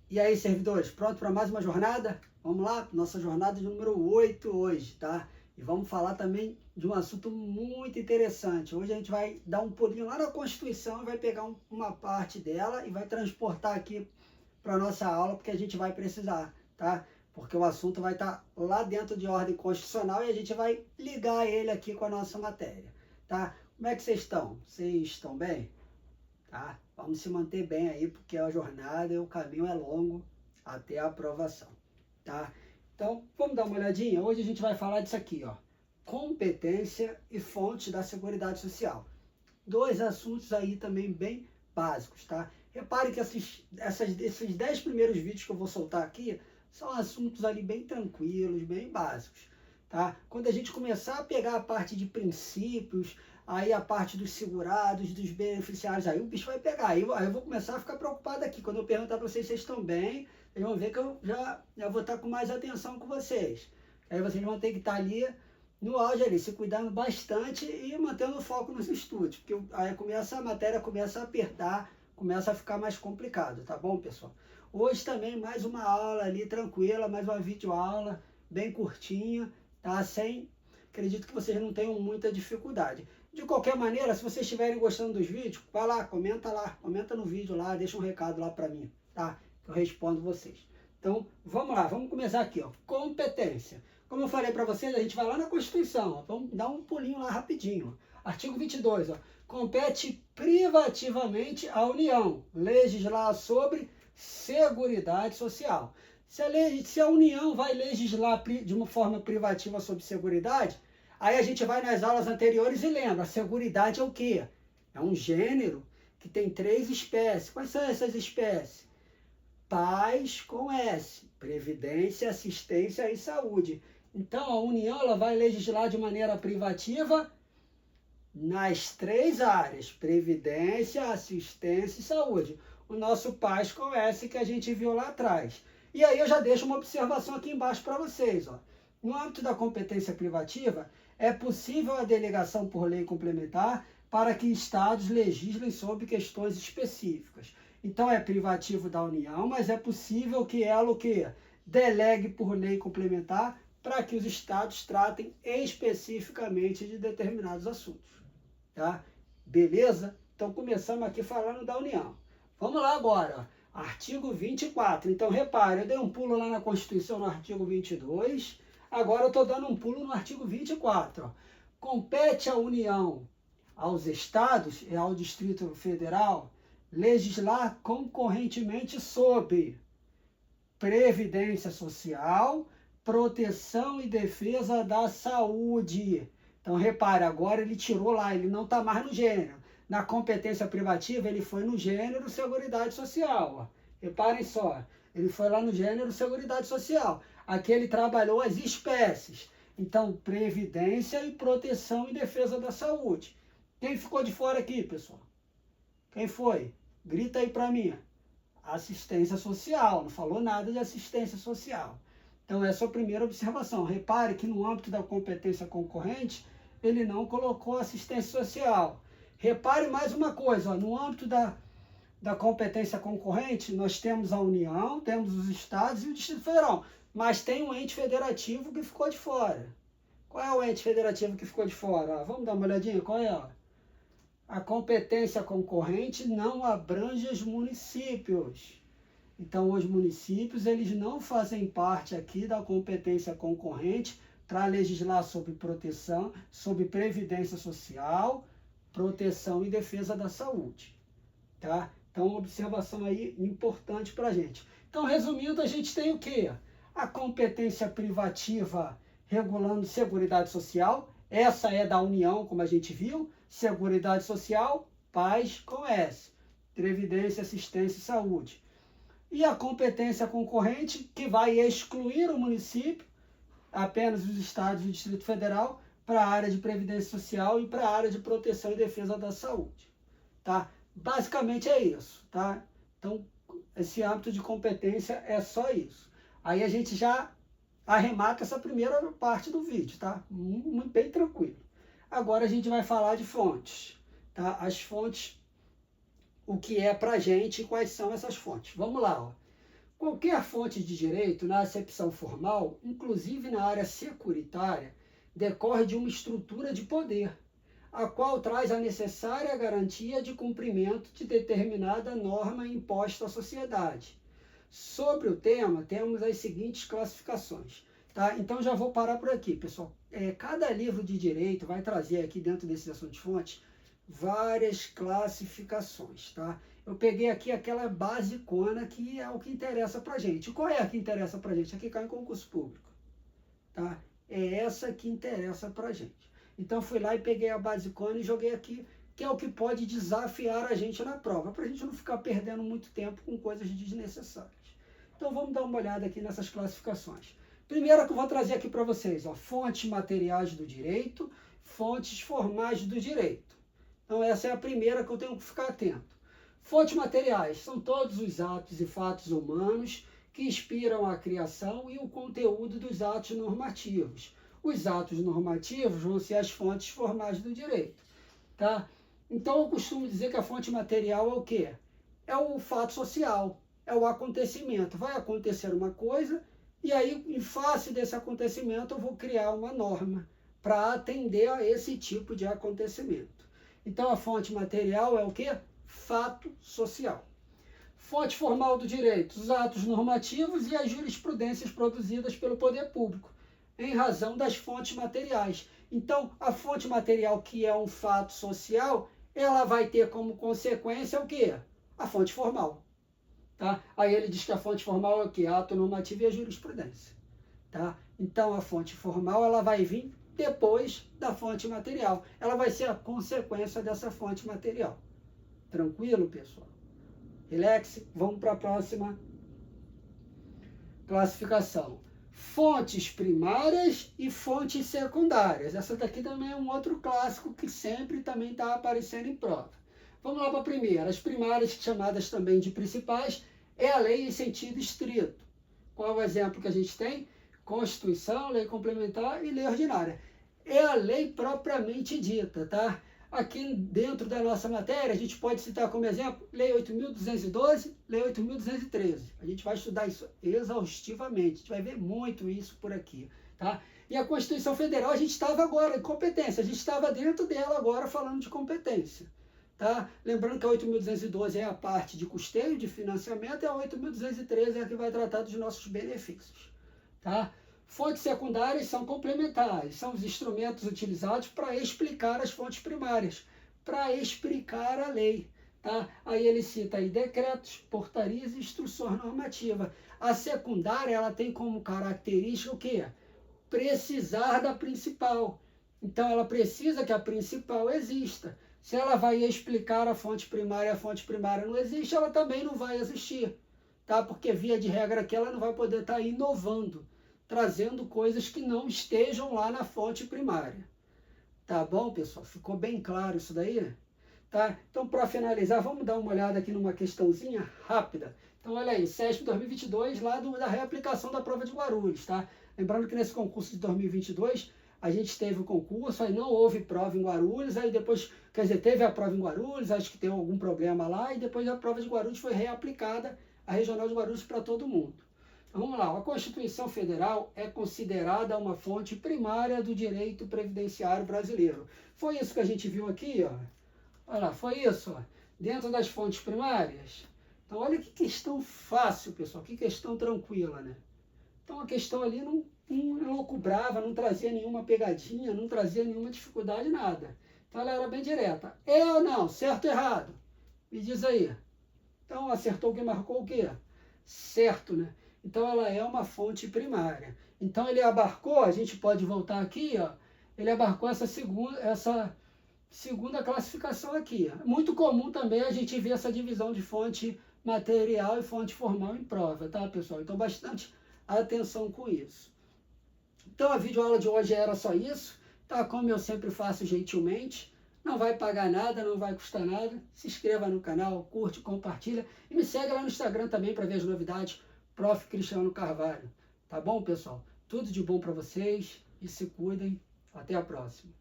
E aí, servidores, pronto para mais uma jornada? Vamos lá, nossa jornada de número 8 hoje, tá? E vamos falar também de um assunto muito interessante. Hoje a gente vai dar um pulinho lá na Constituição e vai pegar uma parte dela e vai transportar aqui para a nossa aula, porque a gente vai precisar, tá? Porque o assunto vai estar lá dentro de ordem constitucional e a gente vai ligar ele aqui com a nossa matéria, tá? Como é que vocês estão? Vocês estão bem? Tá? Vamos se manter bem aí, porque a jornada e o caminho é longo até a aprovação, tá? Então, vamos dar uma olhadinha? Hoje a gente vai falar disso aqui, ó. Competência e fontes da Seguridade Social. Dois assuntos aí também bem básicos, tá? Repare que esses 10 primeiros vídeos que eu vou soltar aqui são assuntos ali bem tranquilos, bem básicos, tá? Quando a gente começar a pegar a parte de princípios, aí a parte dos segurados, dos beneficiários, aí o bicho vai pegar. Aí eu vou começar a ficar preocupado aqui. Quando eu perguntar para vocês se vocês estão bem, vocês vão ver que eu já vou estar com mais atenção com vocês. Aí vocês vão ter que estar ali no auge ali, se cuidando bastante e mantendo o foco nos estudos, porque aí a matéria começa a apertar, começa a ficar mais complicado, tá bom, pessoal? Hoje também mais uma aula ali tranquila, mais uma videoaula bem curtinha, tá? Acredito que vocês não tenham muita dificuldade. De qualquer maneira, se vocês estiverem gostando dos vídeos, vai lá, comenta no vídeo lá, deixa um recado lá para mim, tá? Que eu respondo vocês. Então, vamos lá, vamos começar aqui, ó. Competência. Como eu falei para vocês, a gente vai lá na Constituição, ó. Vamos dar um pulinho lá rapidinho. Ó. Artigo 22, ó. Compete privativamente à União legislar sobre Seguridade Social. Se a União vai legislar de uma forma privativa sobre seguridade, aí a gente vai nas aulas anteriores e lembra, a seguridade é o quê? É um gênero que tem 3 espécies. Quais são essas espécies? Paz com S, previdência, assistência e saúde. Então a União ela vai legislar de maneira privativa nas 3 áreas, previdência, assistência e saúde. O nosso Paz com S que a gente viu lá atrás. E aí eu já deixo uma observação aqui embaixo para vocês, ó. No âmbito da competência privativa, é possível a delegação por lei complementar para que estados legislem sobre questões específicas. Então é privativo da União, mas é possível que ela o quê? Delegue por lei complementar para que os estados tratem especificamente de determinados assuntos. Tá? Beleza? Então começamos aqui falando da União. Vamos lá agora, ó. Artigo 24. Então repare, eu dei um pulo lá na Constituição no artigo 22, agora eu estou dando um pulo no artigo 24. Ó. Compete à União, aos estados e ao Distrito Federal legislar concorrentemente sobre previdência social, proteção e defesa da saúde. Então, repare, agora ele tirou lá, ele não está mais no gênero. Na competência privativa, ele foi no gênero Seguridade Social. Ó. Reparem só, ele foi lá no gênero Seguridade Social. Aqui ele trabalhou as espécies. Então, previdência e proteção e defesa da saúde. Quem ficou de fora aqui, pessoal? Quem foi? Grita aí para mim. Assistência social, não falou nada de assistência social. Então, essa é a primeira observação. Repare que no âmbito da competência concorrente, ele não colocou assistência social. Repare mais uma coisa, ó, no âmbito da competência concorrente, nós temos a União, temos os estados e o Distrito Federal, mas tem um ente federativo que ficou de fora. Qual é o ente federativo que ficou de fora? Ó, vamos dar uma olhadinha, qual é? Ó? A competência concorrente não abrange os municípios. Então, os municípios, eles não fazem parte aqui da competência concorrente para legislar sobre proteção, sobre previdência social, proteção e defesa da saúde. Tá? Então, uma observação aí importante para a gente. Então, resumindo, a gente tem o quê? A competência privativa regulando Seguridade Social, essa é da União, como a gente viu, Seguridade Social, Paz com S, Previdência, Assistência e Saúde. E a competência concorrente, que vai excluir o município, apenas os estados e o Distrito Federal, para a área de Previdência Social e para a área de Proteção e Defesa da Saúde. Tá? Basicamente é isso. Tá? Então, esse âmbito de competência é só isso. Aí a gente já arremata essa primeira parte do vídeo, tá? Bem tranquilo. Agora a gente vai falar de fontes. Tá? As fontes, o que é para a gente e quais são essas fontes. Vamos lá. Ó. Qualquer fonte de direito, na acepção formal, inclusive na área securitária, decorre de uma estrutura de poder, a qual traz a necessária garantia de cumprimento de determinada norma imposta à sociedade. Sobre o tema, temos as seguintes classificações. Tá? Então já vou parar por aqui, pessoal. Cada livro de direito vai trazer aqui dentro desse assunto de fonte várias classificações. Tá? Eu peguei aqui aquela basicona que é o que interessa para a gente. Qual é a que interessa para a gente? A que cai em concurso público. Tá? É essa que interessa para a gente. Então fui lá e peguei a basicona e joguei aqui, que é o que pode desafiar a gente na prova, para a gente não ficar perdendo muito tempo com coisas desnecessárias. Então vamos dar uma olhada aqui nessas classificações. Primeira que eu vou trazer aqui para vocês, ó, fontes materiais do direito, fontes formais do direito. Então essa é a primeira que eu tenho que ficar atento. Fontes materiais são todos os atos e fatos humanos que inspiram a criação e o conteúdo dos atos normativos. Os atos normativos vão ser as fontes formais do direito. Tá? Então eu costumo dizer que a fonte material é o quê? É o fato social, é o acontecimento. Vai acontecer uma coisa e aí, em face desse acontecimento, eu vou criar uma norma para atender a esse tipo de acontecimento. Então a fonte material é o quê? Fato social. Fonte formal do direito, os atos normativos e as jurisprudências produzidas pelo poder público, em razão das fontes materiais. Então, a fonte material, que é um fato social, ela vai ter como consequência o quê? A fonte formal. Tá? Aí ele diz que a fonte formal é o quê? Ato normativo e a jurisprudência. Tá? Então, a fonte formal ela vai vir depois da fonte material. Ela vai ser a consequência dessa fonte material. Tranquilo, pessoal? Relax, vamos para a próxima classificação. Fontes primárias e fontes secundárias. Essa daqui também é um outro clássico que sempre também está aparecendo em prova. Vamos lá para a primeira. As primárias, chamadas também de principais, é a lei em sentido estrito. Qual é o exemplo que a gente tem? Constituição, lei complementar e lei ordinária. É a lei propriamente dita, tá? Aqui dentro da nossa matéria, a gente pode citar como exemplo Lei 8.212, Lei 8.213. A gente vai estudar isso exaustivamente, a gente vai ver muito isso por aqui. Tá? E a Constituição Federal, a gente estava agora em competência, a gente estava dentro dela agora falando de competência. Tá? Lembrando que a 8.212 é a parte de custeio, de financiamento, e a 8.213 é a que vai tratar dos nossos benefícios. Tá? Fontes secundárias são complementares, são os instrumentos utilizados para explicar as fontes primárias, para explicar a lei. Tá? Aí ele cita aí decretos, portarias e instruções normativas. A secundária ela tem como característica o quê? Precisar da principal. Então ela precisa que a principal exista. Se ela vai explicar a fonte primária não existe, ela também não vai existir. Tá? Porque via de regra aqui ela não vai poder estar inovando, trazendo coisas que não estejam lá na fonte primária. Tá bom, pessoal? Ficou bem claro isso daí? Tá? Então, para finalizar, vamos dar uma olhada aqui numa questãozinha rápida. Então, olha aí, CESP 2022, lá da reaplicação da prova de Guarulhos, tá? Lembrando que nesse concurso de 2022, a gente teve o concurso, aí não houve prova em Guarulhos, aí depois, quer dizer, teve a prova em Guarulhos, acho que tem algum problema lá, e depois a prova de Guarulhos foi reaplicada, a regional de Guarulhos, para todo mundo. Vamos lá, a Constituição Federal é considerada uma fonte primária do direito previdenciário brasileiro. Foi isso que a gente viu aqui, ó. Olha lá, foi isso, ó. Dentro das fontes primárias. Então, olha que questão fácil, pessoal, que questão tranquila, né? Então, a questão ali não elucubrava, não trazia nenhuma pegadinha, não trazia nenhuma dificuldade, nada. Então, ela era bem direta. É ou não? Certo ou errado? Me diz aí. Então, acertou quem marcou o quê? Certo, né? Então, ela é uma fonte primária. Então, ele abarcou, a gente pode voltar aqui, ó, ele abarcou essa segunda classificação aqui. É muito comum também a gente ver essa divisão de fonte material e fonte formal em prova, tá, pessoal? Então, bastante atenção com isso. Então, a videoaula de hoje era só isso, tá? Como eu sempre faço gentilmente. Não vai pagar nada, não vai custar nada. Se inscreva no canal, curte, compartilha. E me segue lá no Instagram também para ver as novidades. Prof. Cristiano Carvalho. Tá bom, pessoal? Tudo de bom para vocês e se cuidem. Até a próxima.